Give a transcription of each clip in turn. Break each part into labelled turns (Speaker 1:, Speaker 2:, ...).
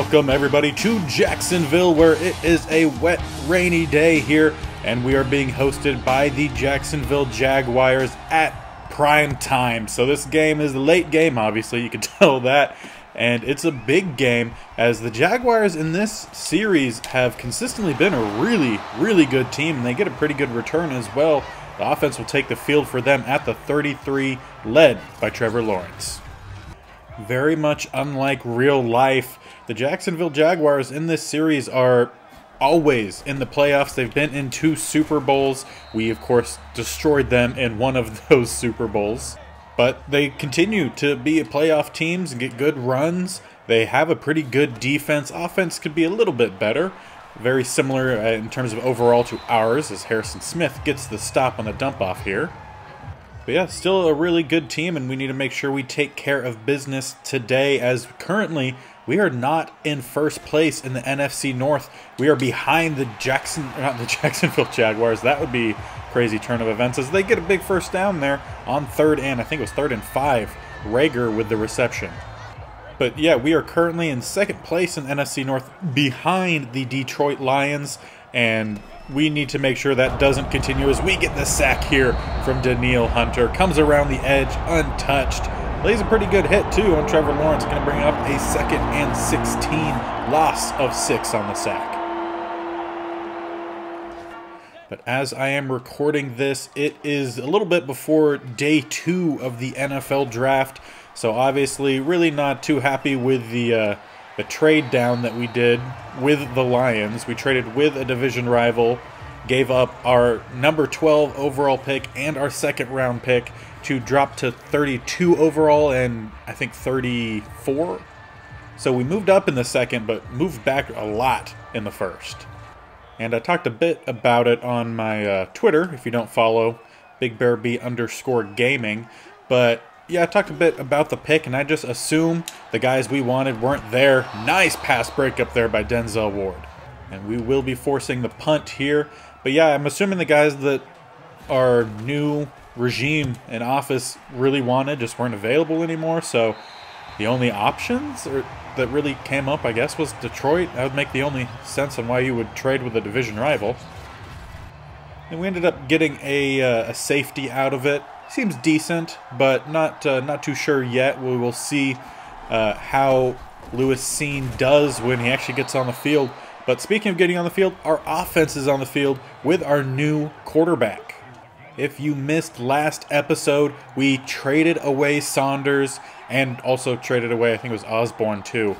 Speaker 1: Welcome everybody to Jacksonville, where it is a wet, rainy day here, and we are being hosted by the Jacksonville Jaguars at prime time. So this game is a late game, obviously, you can tell that, and it's a big game as the Jaguars in this series have consistently been a really good team, and they get a pretty good return as well. The offense will take the field for them at the 33, led by Trevor Lawrence. Very much unlike real life, the Jacksonville Jaguars in this series are always in the playoffs. They've been in 2 Super Bowls. We, of course, destroyed them in one of those Super Bowls. But they continue to be playoff teams and get good runs. They have a pretty good defense. Offense could be a little bit better. Very similar in terms of overall to ours, as Harrison Smith gets the stop on the dump-off here. But yeah, still a really good team, and we need to make sure we take care of business today, as currently we are not in first place in the NFC North. We are behind the Jacksonville Jaguars. That would be a crazy turn of events, as they get a big first down there on 3rd and, I think it was 3rd and 5. Rager with the reception. But yeah, we are currently in 2nd place in NFC North behind the Detroit Lions, and we need to make sure that doesn't continue as we get the sack here from Danielle Hunter. Comes around the edge untouched. Lays a pretty good hit too on Trevor Lawrence. Going to bring up a 2nd and 16. Loss of 6 on the sack. But as I am recording this, it is a little bit before day 2 of the NFL draft. So obviously really not too happy with the trade down that we did with the Lions. We traded with a division rival, gave up our number 12 overall pick and our 2nd round pick to drop to 32 overall and I think 34. So we moved up in the 2nd, but moved back a lot in the 1st. And I talked a bit about it on my Twitter, if you don't follow, BigBearB_gaming. But yeah, I talked a bit about the pick, and I just assume the guys we wanted weren't there. Nice pass break up there by Denzel Ward. And we will be forcing the punt here. But yeah, I'm assuming the guys that our new regime in office really wanted just weren't available anymore. So the only options that really came up, I guess, was Detroit. That would make the only sense on why you would trade with a division rival. And we ended up getting a safety out of it. Seems decent, but not too sure yet. We will see how Lewis Cine does when he actually gets on the field. But speaking of getting on the field, our offense is on the field with our new quarterback. If you missed last episode, we traded away Saunders and also traded away, I think it was Osborne too,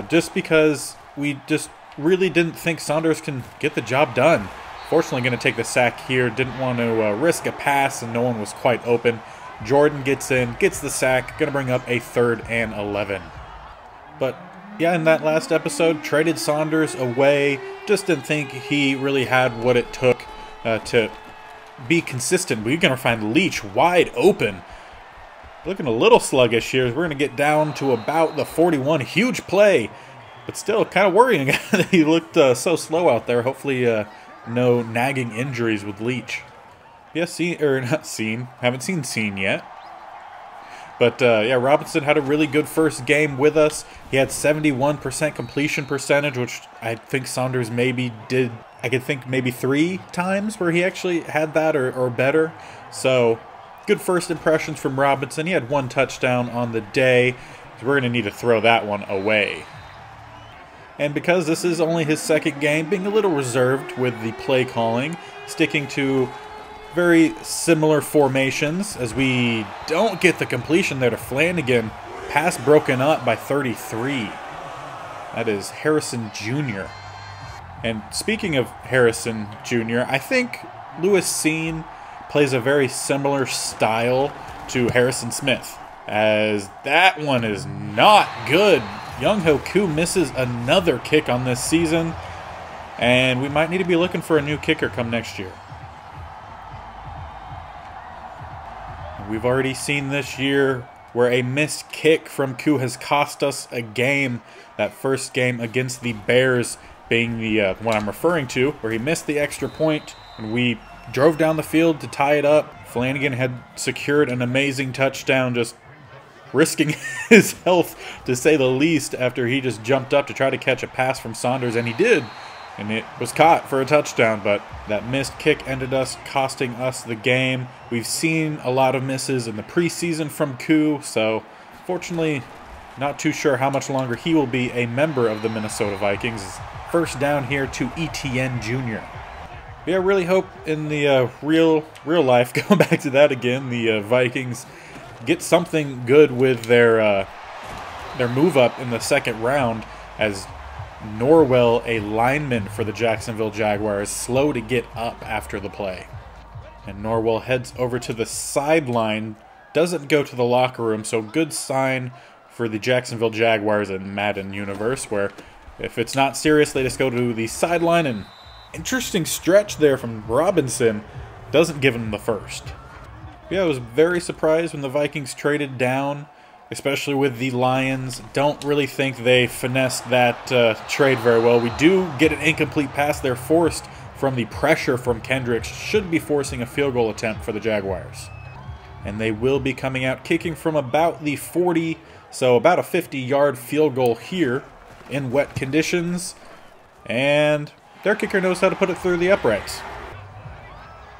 Speaker 1: just because we just really didn't think Saunders can get the job done. Fortunately, going to take the sack here. Didn't want to risk a pass, and no one was quite open. Jordan gets in, gets the sack. Going to bring up a 3rd and 11. But yeah, in that last episode, traded Saunders away. Just didn't think he really had what it took to be consistent. We're going to find Leach wide open. Looking a little sluggish here. We're going to get down to about the 41. Huge play, but still kind of worrying. He looked so slow out there. Hopefully no nagging injuries with Leach. Yes, haven't seen Cine yet. But yeah, Robinson had a really good first game with us. He had 71% completion percentage, which I think Saunders maybe did. I could think maybe 3 times where he actually had that or better. So good first impressions from Robinson. He had 1 touchdown on the day. So we're going to need to throw that one away. And because this is only his 2nd game, being a little reserved with the play calling, sticking to very similar formations, as we don't get the completion there to Flanagan. Pass broken up by 33. That is Harrison Jr. And speaking of Harrison Jr., I think Lewis Cine plays a very similar style to Harrison Smith, as that one is not good. Young-Ho Koo misses another kick on this season, and we might need to be looking for a new kicker come next year. We've already seen this year where a missed kick from Koo has cost us a game. That first game against the Bears being the one I'm referring to, where he missed the extra point, and we drove down the field to tie it up. Flanagan had secured an amazing touchdown, just risking his health to say the least after he just jumped up to try to catch a pass from Saunders, and he did. And it was caught for a touchdown, but that missed kick ended up costing us the game. We've seen a lot of misses in the preseason from Koo, so fortunately not too sure how much longer he will be a member of the Minnesota Vikings. First down here to ETN Jr. Yeah, I really hope in the real life, going back to that again, the Vikings get something good with their move up in the second round, as Norwell, a lineman for the Jacksonville Jaguars, slow to get up after the play. And Norwell heads over to the sideline, doesn't go to the locker room, so good sign for the Jacksonville Jaguars in Madden universe, where if it's not serious, they just go to the sideline, and interesting stretch there from Robinson, doesn't give him the first. Yeah, I was very surprised when the Vikings traded down, especially with the Lions. Don't really think they finessed that trade very well. We do get an incomplete pass there forced from the pressure from Kendricks. Should be forcing a field goal attempt for the Jaguars. And they will be coming out kicking from about the 40, so about a 50-yard field goal here in wet conditions. And their kicker knows how to put it through the uprights.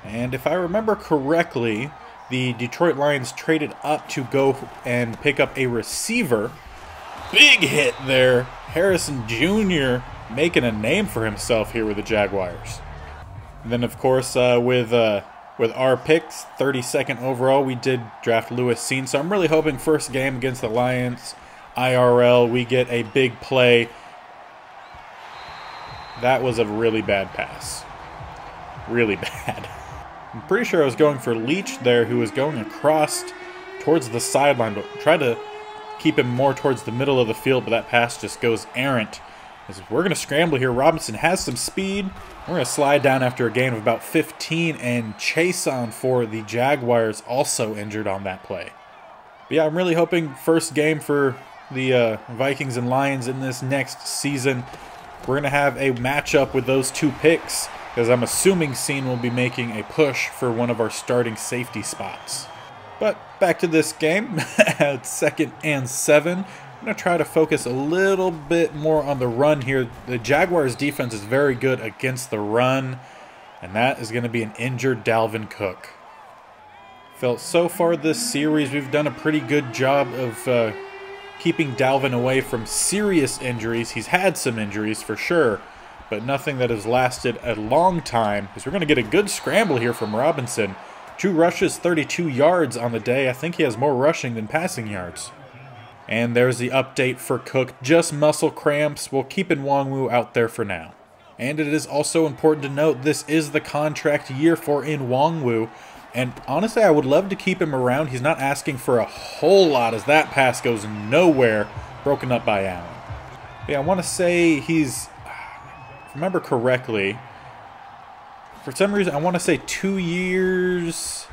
Speaker 1: And if I remember correctly, the Detroit Lions traded up to go and pick up a receiver. Big hit there. Harrison Jr. making a name for himself here with the Jaguars. And then, of course, with our picks, 32nd overall, we did draft Lewis Cine. So I'm really hoping first game against the Lions, IRL, we get a big play. That was a really bad pass. Really bad. I'm pretty sure I was going for Leach there, who was going across towards the sideline, but tried to keep him more towards the middle of the field, but that pass just goes errant. As we're going to scramble here. Robinson has some speed. We're going to slide down after a gain of about 15, and Chason for the Jaguars also injured on that play. But yeah, I'm really hoping first game for the Vikings and Lions in this next season, we're going to have a matchup with those two picks, because I'm assuming Cine will be making a push for one of our starting safety spots. But back to this game, at 2nd and 7. I'm going to try to focus a little bit more on the run here. The Jaguars' defense is very good against the run, and that is going to be an injured Dalvin Cook. Felt so far this series we've done a pretty good job of keeping Dalvin away from serious injuries. He's had some injuries for sure, but nothing that has lasted a long time, because we're going to get a good scramble here from Robinson. 2 rushes, 32 yards on the day. I think he has more rushing than passing yards. And there's the update for Cook. Just muscle cramps. We'll keep Nwangwu out there for now. And it is also important to note this is the contract year for Nwangwu. And honestly, I would love to keep him around. He's not asking for a whole lot, as that pass goes nowhere, broken up by Allen. Yeah, I want to say he's, if I remember correctly, for some reason I want to say 2 years,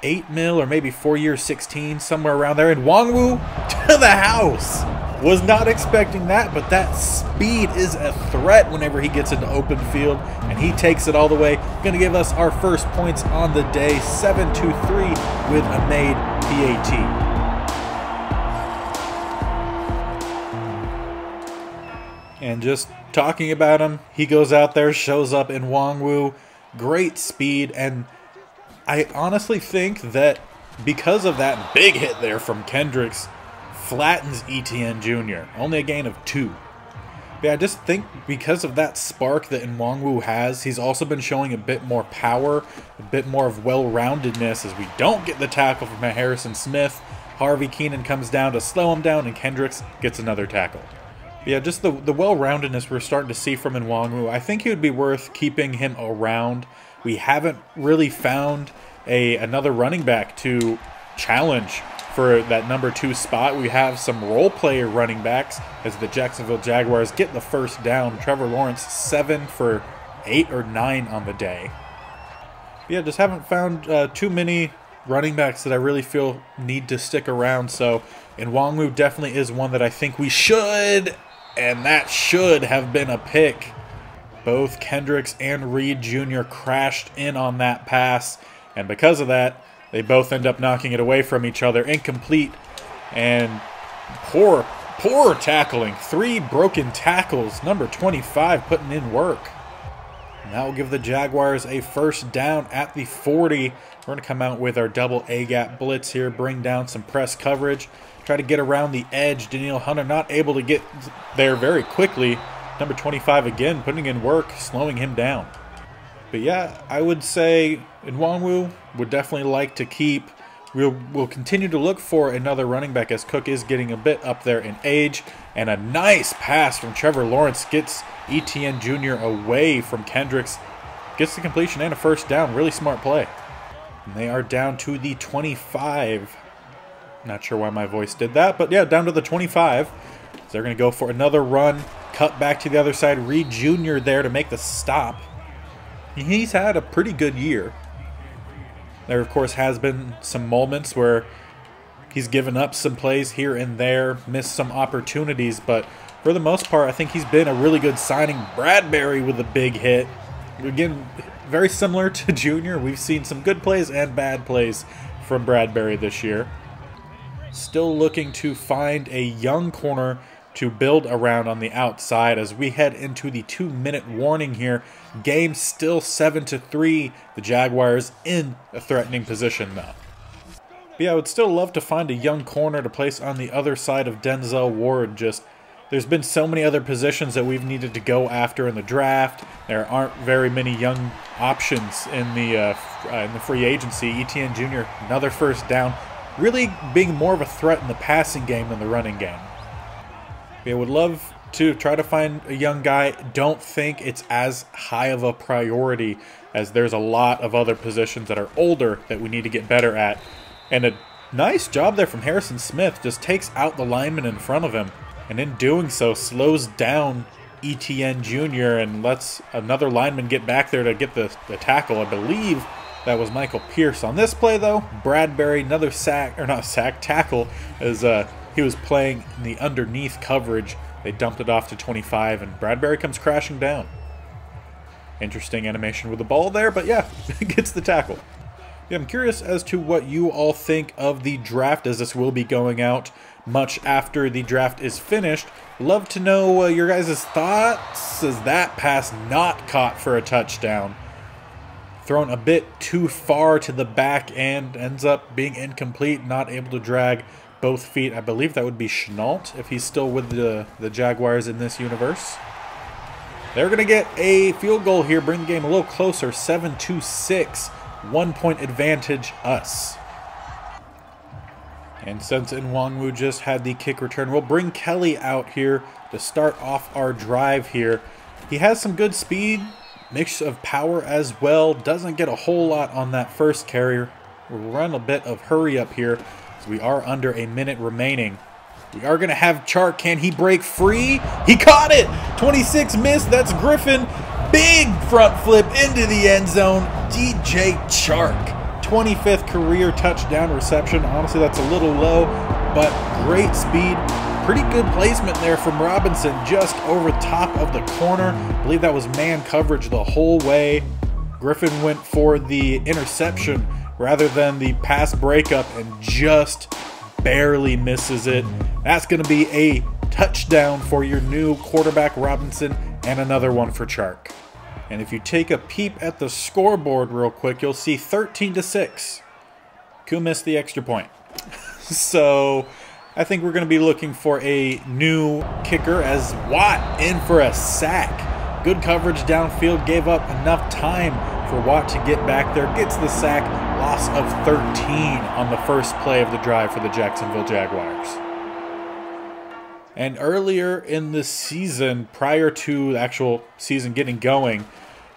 Speaker 1: 8 mil, or maybe 4 years, 16, somewhere around there. And Nwangwu to the house. Was not expecting that, but that speed is a threat whenever he gets into open field, and he takes it all the way. Going to give us our first points on the day, 7-3 with a made PAT. And just talking about him, he goes out there, shows up in Nwangwu, great speed, and I honestly think that because of that big hit there from Kendricks, flattens ETN Jr. Only a gain of 2. Yeah, I just think because of that spark that Nwangwu has, he's also been showing a bit more power, a bit more of well-roundedness, as we don't get the tackle from Harrison Smith. Harvey Keenan comes down to slow him down, and Kendricks gets another tackle. Yeah, just the well-roundedness we're starting to see from Nwangwu. I think it would be worth keeping him around. We haven't really found another running back to challenge for that number 2 spot. We have some role player running backs as the Jacksonville Jaguars get the first down. Trevor Lawrence 7 for 8 or 9 on the day. Yeah, just haven't found too many running backs that I really feel need to stick around. So Nwangwu definitely is one that I think we should, and that should have been a pick. Both Kendricks and Reed Jr. crashed in on that pass, and because of that, they both end up knocking it away from each other. Incomplete And poor tackling. 3 broken tackles. Number 25 putting in work. And that will give the Jaguars a first down at the 40. We're going to come out with our double A-gap blitz here, bring down some press coverage, try to get around the edge. Danielle Hunter not able to get there very quickly. Number 25 again putting in work, slowing him down. But yeah, I would say Nwangwu would definitely like to keep. We'll continue to look for another running back as Cook is getting a bit up there in age. And a nice pass from Trevor Lawrence gets Etienne Jr. away from Kendricks. Gets the completion and a first down. Really smart play. And they are down to the 25. Not sure why my voice did that, but yeah, down to the 25. So they're going to go for another run. Cut back to the other side. Reed Jr. there to make the stop. He's had a pretty good year. There, of course, has been some moments where he's given up some plays here and there, missed some opportunities, but for the most part, I think he's been a really good signing. Bradbury with a big hit. Again, very similar to Junior. We've seen some good plays and bad plays from Bradbury this year. Still looking to find a young corner to build around on the outside as we head into the 2-minute warning here. Game still 7-3. The Jaguars in a threatening position now. But yeah, I would still love to find a young corner to place on the other side of Denzel Ward. Just there's been so many other positions that we've needed to go after in the draft. There aren't very many young options in the free agency. Etienne Jr., another first down, really being more of a threat in the passing game than the running game. I would love to try to find a young guy. Don't think it's as high of a priority as there's a lot of other positions that are older that we need to get better at. And a nice job there from Harrison Smith. Just takes out the lineman in front of him. And in doing so, slows down Etienne Jr. and lets another lineman get back there to get the tackle. I believe that was Michael Pierce. On this play, though, Bradbury, another tackle, as he was playing in the underneath coverage. They dumped it off to 25, and Bradbury comes crashing down. Interesting animation with the ball there, but yeah, gets the tackle. Yeah, I'm curious as to what you all think of the draft, as this will be going out much after the draft is finished. Love to know your guys' thoughts. Is that pass not caught for a touchdown? Thrown a bit too far to the back and ends up being incomplete, not able to drag both feet. I believe that would be Chenault if he's still with the Jaguars in this universe. They're going to get a field goal here, bring the game a little closer, 7-6, 1-point advantage us. And since Nwangwu just had the kick return, we'll bring Kelly out here to start off our drive here. He has some good speed, mix of power as well. Doesn't get a whole lot on that first carry. We'll run a bit of hurry up here. We are under a minute remaining. We are going to have Chark. Can he break free? He caught it! 26 missed. That's Griffin. Big front flip into the end zone. DJ Chark. 25th career touchdown reception. Honestly, that's a little low, but great speed. Pretty good placement there from Robinson just over top of the corner. I believe that was man coverage the whole way. Griffin went for the interception rather than the pass breakup and just barely misses it. That's going to be a touchdown for your new quarterback, Robinson, and another one for Chark. And if you take a peep at the scoreboard real quick, you'll see 13-6. Koo missed the extra point. So I think we're going to be looking for a new kicker as Watt in for a sack. Good coverage downfield, gave up enough time for Watt to get back there. Gets the sack, loss of 13 on the first play of the drive for the Jacksonville Jaguars. And earlier in the season, prior to the actual season getting going,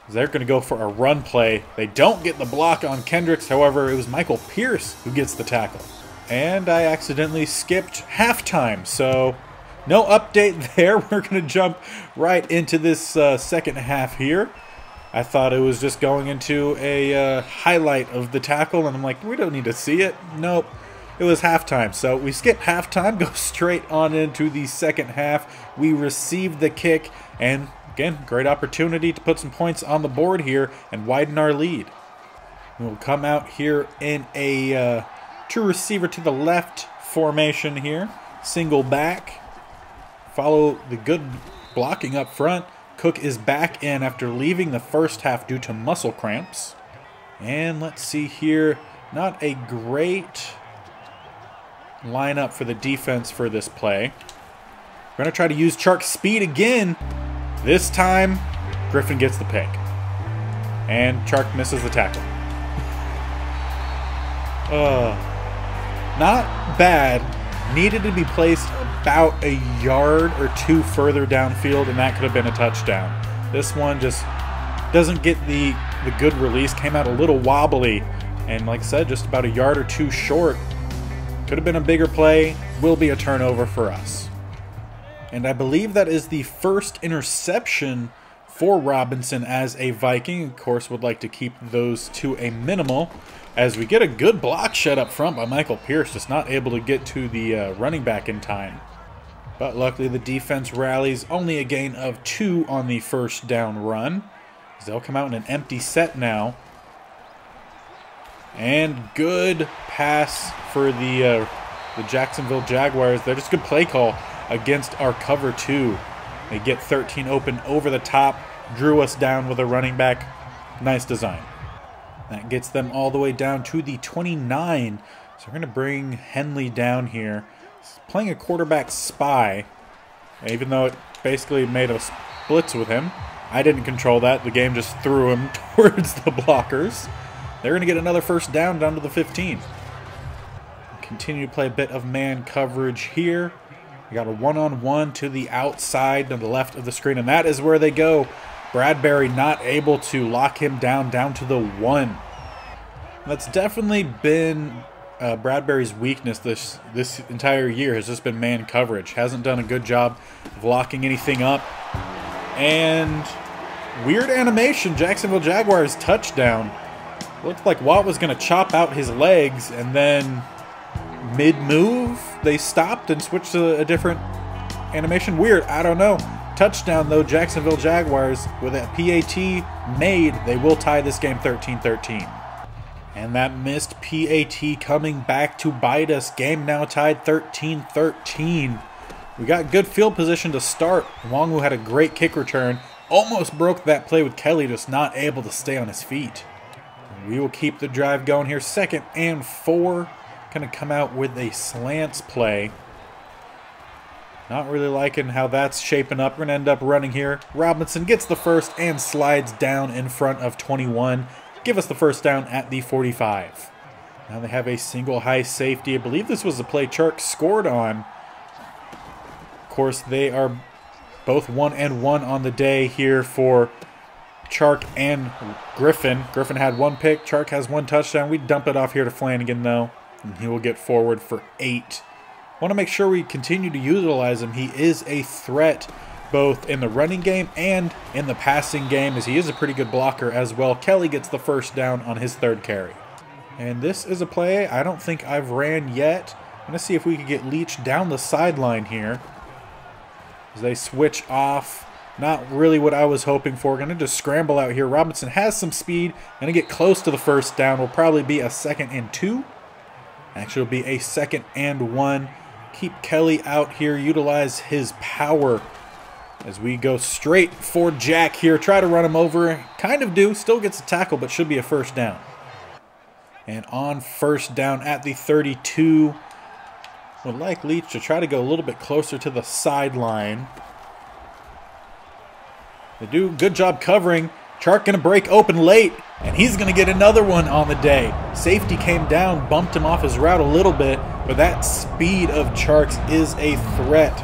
Speaker 1: they're going to go for a run play. They don't get the block on Kendricks. However, it was Michael Pierce who gets the tackle. And I accidentally skipped halftime, so no update there. We're going to jump right into this second half here. I thought it was just going into a highlight of the tackle, and I'm like, we don't need to see it. Nope, it was halftime. So we skip halftime, go straight on into the second half. We received the kick, and again, great opportunity to put some points on the board here and widen our lead. We'll come out here in a true receiver to the left, formation here. Single back. Follow the good blocking up front. Cook is back in after leaving the first half due to muscle cramps. And let's see here. Not a great lineup for the defense for this play. We're going to try to use Chark's speed again. This time, Griffin gets the pick. And Chark misses the tackle. Not bad. Needed to be placed about a yard or two further downfield, and that could have been a touchdown. This one just doesn't get the good release. Came out a little wobbly. And like I said, just about a yard or two short. Could have been a bigger play. Will be a turnover for us. And I believe that is the first interception for Robinson as a Viking. Of course, would like to keep those to a minimal. As we get a good block shed up front by Michael Pierce. Just not able to get to the running back in time. But luckily the defense rallies. Only a gain of 2 on the first down run. They'll come out in an empty set now. And good pass for the Jacksonville Jaguars. They're just a good play call against our cover 2. They get 13 open over the top. Drew us down with a running back. Nice design. That gets them all the way down to the 29. So we're going to bring Henley down here. He's playing a quarterback spy. Even though it basically made us blitz with him. I didn't control that. The game just threw him towards the blockers. They're going to get another first down to the 15. Continue to play a bit of man coverage here. We got a one-on-one to the outside to the left of the screen, and that is where they go. Bradbury not able to lock him down to the 1. That's definitely been Bradbury's weakness this entire year, has just been man coverage. Hasn't done a good job of locking anything up. And weird animation, Jacksonville Jaguars touchdown. Looked like Watt was going to chop out his legs, and then mid-move, they stopped and switched to a different animation. Weird, I don't know. Touchdown, though, Jacksonville Jaguars with a PAT made. They will tie this game 13-13. And that missed PAT coming back to bite us. Game now tied 13-13. We got good field position to start. Nwangwu had a great kick return. Almost broke that play with Kelly, just not able to stay on his feet. We will keep the drive going here. 2nd and 4. Going to come out with a slants play. Not really liking how that's shaping up. We're going to end up running here. Robinson gets the first and slides down in front of 21. Give us the first down at the 45. Now they have a single high safety. I believe this was the play Chark scored on. Of course, they are both 1-1 on the day here for Chark and Griffin. Griffin had 1 pick. Chark has 1 touchdown. We dump it off here to Flanagan, though, and he will get forward for 8. Want to make sure we continue to utilize him. He is a threat both in the running game and in the passing game, as he is a pretty good blocker as well. Kelly gets the first down on his 3rd carry. And this is a play I don't think I've ran yet. I'm going to see if we can get Leach down the sideline here as they switch off. Not really what I was hoping for. Going to just scramble out here. Robinson has some speed. Going to get close to the first down. Will probably be a 2nd and 2. Actually, it'll be a 2nd and 1. Keep Kelly out here. Utilize his power as we go straight for Jack here. Try to run him over. Kind of do. Still gets a tackle, but should be a first down. And on first down at the 32, would like Leach to try to go a little bit closer to the sideline. They do a good job covering. Chark going to break open late, and he's going to get another one on the day. Safety came down, bumped him off his route a little bit, but that speed of Chark's is a threat.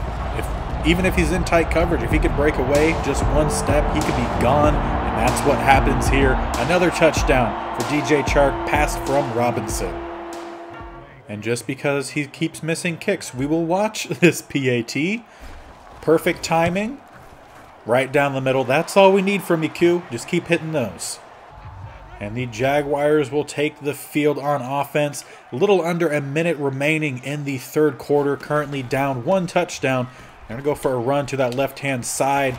Speaker 1: Even if he's in tight coverage, if he could break away just 1 step, he could be gone, and that's what happens here. Another touchdown for DJ Chark, pass from Robinson. And just because he keeps missing kicks, we will watch this PAT. Perfect timing. Right down the middle. That's all we need from you, Q. Just keep hitting those. And the Jaguars will take the field on offense. A little under a minute remaining in the 3rd quarter. Currently down 1 touchdown. They're going to go for a run to that left-hand side.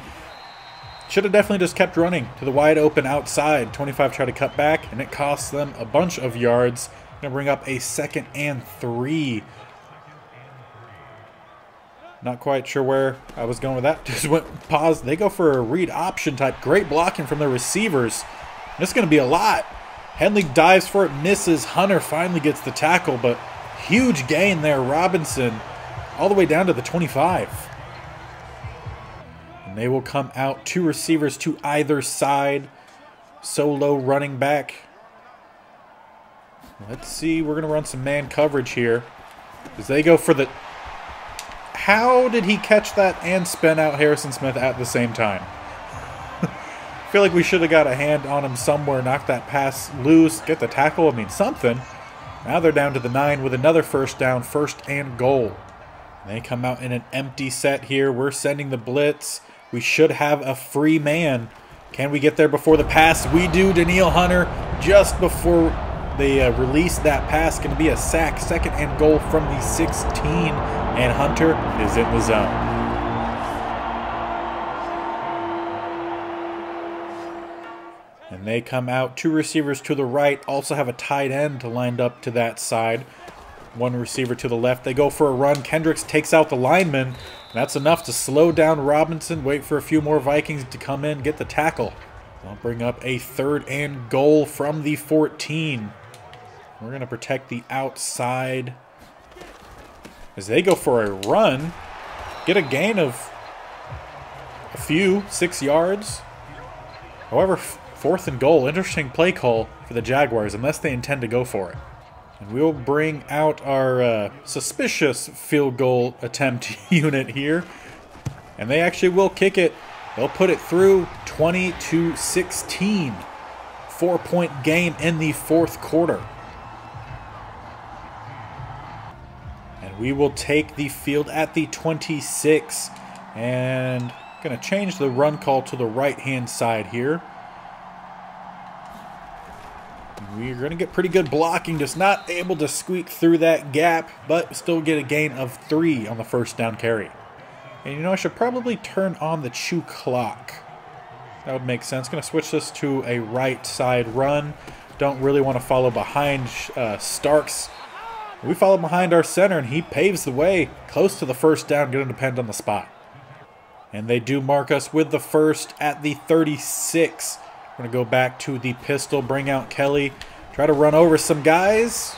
Speaker 1: Should have definitely just kept running to the wide open outside. 25 tried to cut back, and it costs them a bunch of yards. Going to bring up a 2nd and 3. Not quite sure where I was going with that. Just went pause. They go for a read option type. Great blocking from the receivers. This is going to be a lot. Henley dives for it, misses. Hunter finally gets the tackle, but huge gain there. Robinson all the way down to the 25. And they will come out. 2 receivers to either side. Solo running back. Let's see. We're going to run some man coverage here. As they go for the... How did he catch that and spin out Harrison Smith at the same time? I feel like we should have got a hand on him somewhere, knock that pass loose, get the tackle, I mean something. Now they're down to the 9 with another first down, 1st and goal. They come out in an empty set here. We're sending the blitz. We should have a free man. Can we get there before the pass? We do. Daniil Hunter just before they release that pass. Going to be a sack, 2nd and goal from the 16. And Hunter is in the zone. And they come out. 2 receivers to the right. Also have a tight end lined up to that side. 1 receiver to the left. They go for a run. Kendricks takes out the lineman. That's enough to slow down Robinson. Wait for a few more Vikings to come in, get the tackle. They'll bring up a 3rd and goal from the 14. We're going to protect the outside. As they go for a run, get a gain of a few, 6 yards. However, 4th and goal, interesting play call for the Jaguars, unless they intend to go for it. And we'll bring out our suspicious field goal attempt unit here. And they actually will kick it. They'll put it through 20-16. 4-point game in the 4th quarter. We will take the field at the 26, and going to change the run call to the right-hand side here. We're going to get pretty good blocking, just not able to squeak through that gap, but still get a gain of 3 on the 1st down carry. And you know, I should probably turn on the chew clock. That would make sense. Going to switch this to a right side run. Don't really want to follow behind Starks. We follow behind our center, and he paves the way close to the 1st down. Going to depend on the spot. And they do mark us with the 1st at the 36. We're going to go back to the pistol, bring out Kelly, try to run over some guys.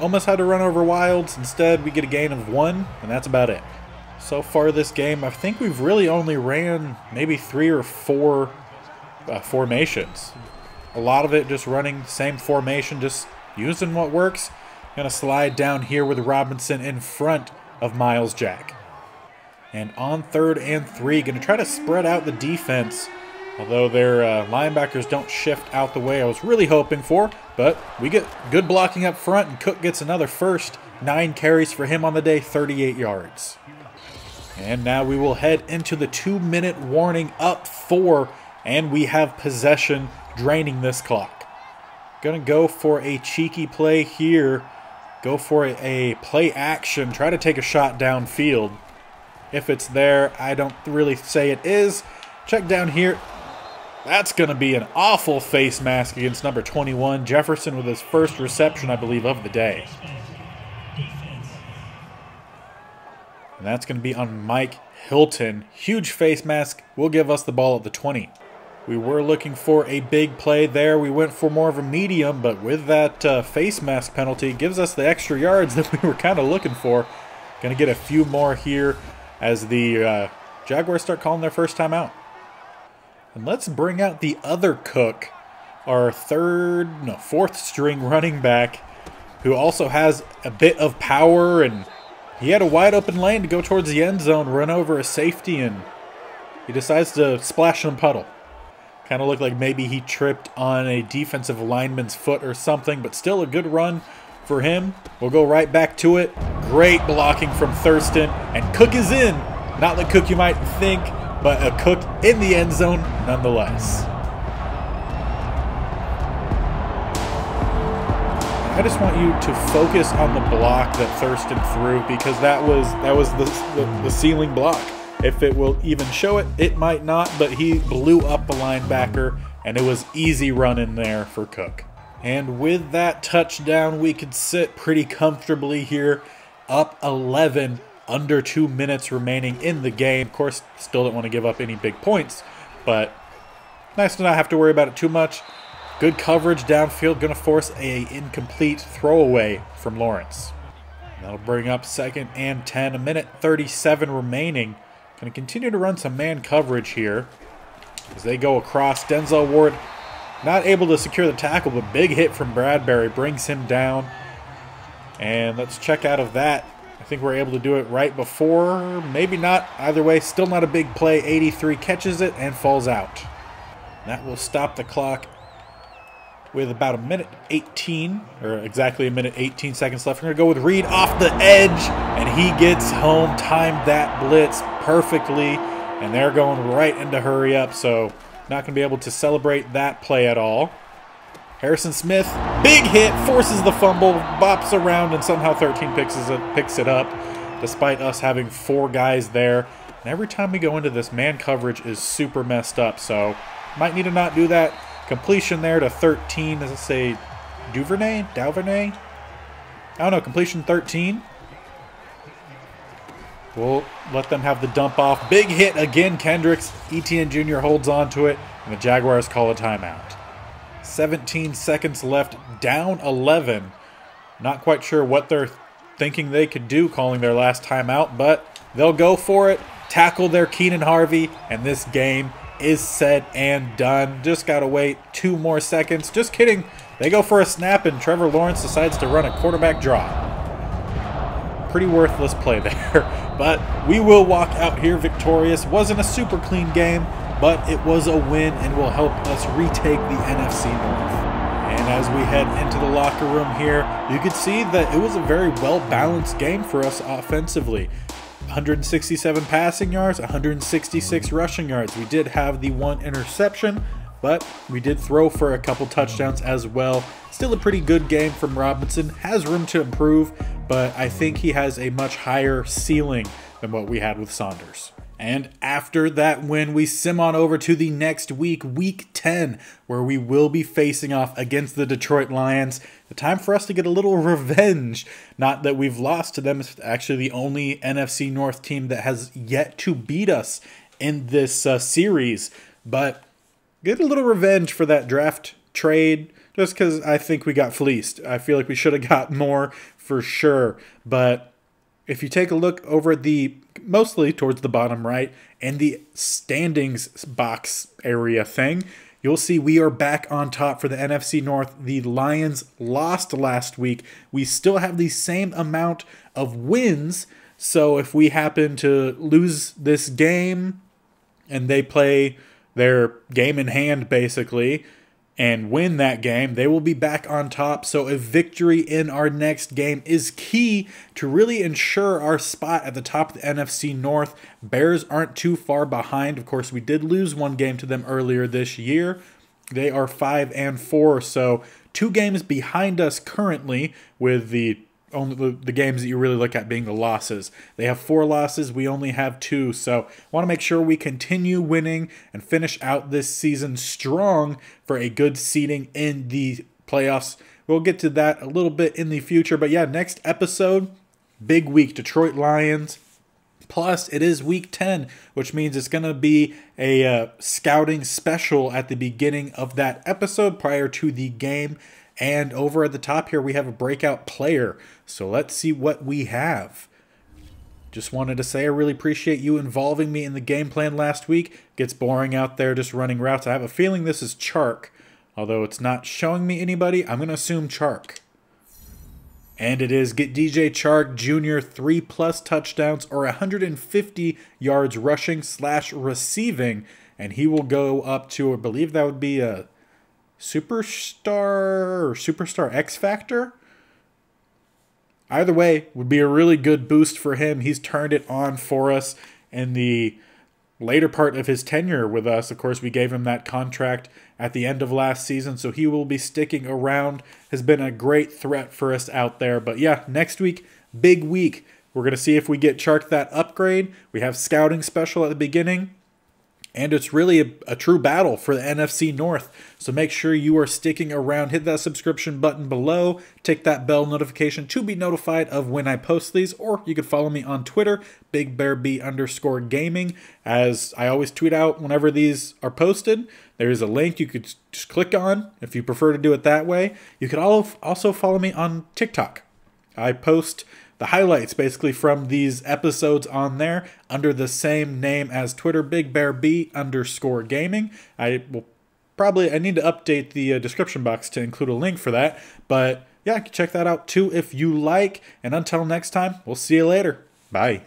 Speaker 1: Almost had to run over Wilds. Instead, we get a gain of 1, and that's about it. So far this game, I think we've really only ran maybe 3 or 4 formations. A lot of it just running the same formation, just using what works. Going to slide down here with Robinson in front of Miles Jack. And on 3rd and 3, going to try to spread out the defense. Although their linebackers don't shift out the way I was really hoping for. But we get good blocking up front, and Cook gets another 1st. 9 carries for him on the day, 38 yards. And now we will head into the 2-minute warning, up 4. And we have possession, draining this clock. Going to go for a cheeky play here. Go for a play action. Try to take a shot downfield. If it's there, I don't really say it is. Check down here. That's going to be an awful face mask against number 21. Jefferson with his 1st reception, I believe, of the day. And that's going to be on Mike Hilton. Huge face mask will give us the ball at the 20. We were looking for a big play there. We went for more of a medium, but with that face mask penalty, gives us the extra yards that we were kind of looking for. Going to get a few more here as the Jaguars start calling their 1st time out. And let's bring out the other Cook, our 4th string running back, who also has a bit of power, and he had a wide open lane to go towards the end zone, run over a safety, and he decides to splash in a puddle. Kind of looked like maybe he tripped on a defensive lineman's foot or something, but still a good run for him. We'll go right back to it. Great blocking from Thurston, and Cook is in. Not the Cook you might think, but a Cook in the end zone nonetheless. I just want you to focus on the block that Thurston threw, because that was the ceiling block. If it will even show it, it might not, but he blew up the linebacker, and it was easy run in there for Cook. And with that touchdown, we could sit pretty comfortably here, up 11, under 2 minutes remaining in the game. Of course, still don't want to give up any big points, but nice to not have to worry about it too much. Good coverage downfield, going to force a incomplete throwaway from Lawrence. That'll bring up 2nd and 10, 1:37 remaining. Going to continue to run some man coverage here as they go across. Denzel Ward not able to secure the tackle, but big hit from Bradbury brings him down. And let's check out of that. I think we're able to do it right before, maybe not. Either way, still not a big play. 83 catches it and falls out. That will stop the clock with about 1:18, or exactly 1:18 seconds left. We're going to go with Reed off the edge, and he gets home, timed that blitz perfectly, and they're going right into hurry up, so not going to be able to celebrate that play at all. Harrison Smith, big hit, forces the fumble, bops around, and somehow 13 picks it up, despite us having 4 guys there. And every time we go into this, man coverage is super messed up, so might need to not do that. Completion there to 13. Does it say Duvernay? I don't know. Completion 13. We'll let them have the dump off. Big hit again, Kendricks. Etienne Jr. holds on to it, and the Jaguars call a timeout. 17 seconds left, down 11. Not quite sure what they're thinking they could do calling their last timeout, but they'll go for it, tackle their Keenan Harvey, and this game is set and done. Just gotta wait 2 more seconds. Just kidding. They go for a snap, and Trevor Lawrence decides to run a quarterback draw. Pretty worthless play there, but we will walk out here victorious. Wasn't a super clean game, but it was a win and will help us retake the NFC North. And as we head into the locker room here, you could see that it was a very well-balanced game for us offensively. 167 passing yards, 166 rushing yards. We did have the 1 interception, but we did throw for a couple touchdowns as well. Still a pretty good game from Robinson. Has room to improve, but I think he has a much higher ceiling than what we had with Saunders. And after that win, we sim on over to the next week, Week 10, where we will be facing off against the Detroit Lions. The time for us to get a little revenge. Not that we've lost to them. It's actually the only NFC North team that has yet to beat us in this series. But get a little revenge for that draft trade, just because I think we got fleeced. I feel like we should have got more for sure. But if you take a look over the mostly towards the bottom right and the standings box area thing, you'll see we are back on top for the NFC North. The Lions lost last week. We still have the same amount of wins, so if we happen to lose this game and they play their game in hand basically and win that game, they will be back on top. So a victory in our next game is key to really ensure our spot at the top of the NFC North. Bears aren't too far behind. Of course, we did lose 1 game to them earlier this year. They are 5-4, so 2 games behind us currently, with only the games that you really look at being the losses. They have 4 losses. We only have 2. So I want to make sure we continue winning and finish out this season strong for a good seeding in the playoffs. We'll get to that a little bit in the future. But yeah, next episode, big week, Detroit Lions. Plus, it is Week 10, which means it's going to be a scouting special at the beginning of that episode prior to the game. And over at the top here, we have a breakout player. So let's see what we have. Just wanted to say I really appreciate you involving me in the game plan last week. It gets boring out there just running routes. I have a feeling this is Chark. Although it's not showing me anybody, I'm going to assume Chark. And it is get DJ Chark Jr. 3+ touchdowns or 150 yards rushing / receiving. And he will go up to, I believe that would be a Superstar or Superstar X Factor. Either way, would be a really good boost for him. He's turned it on for us in the later part of his tenure with us. Of course, we gave him that contract at the end of last season, so he will be sticking around. Has been a great threat for us out there. But yeah, next week, big week. We're going to see if we get Chark that upgrade. We have scouting special at the beginning. And it's really a true battle for the NFC North. So make sure you are sticking around. Hit that subscription button below. Tick that bell notification to be notified of when I post these. Or you can follow me on Twitter, BigBearB_gaming. As I always tweet out whenever these are posted. There is a link you could just click on if you prefer to do it that way. You could also follow me on TikTok. I post the highlights basically from these episodes on there under the same name as Twitter, BigBearB_gaming. I need to update the description box to include a link for that. But yeah, check that out too if you like. And until next time, we'll see you later. Bye.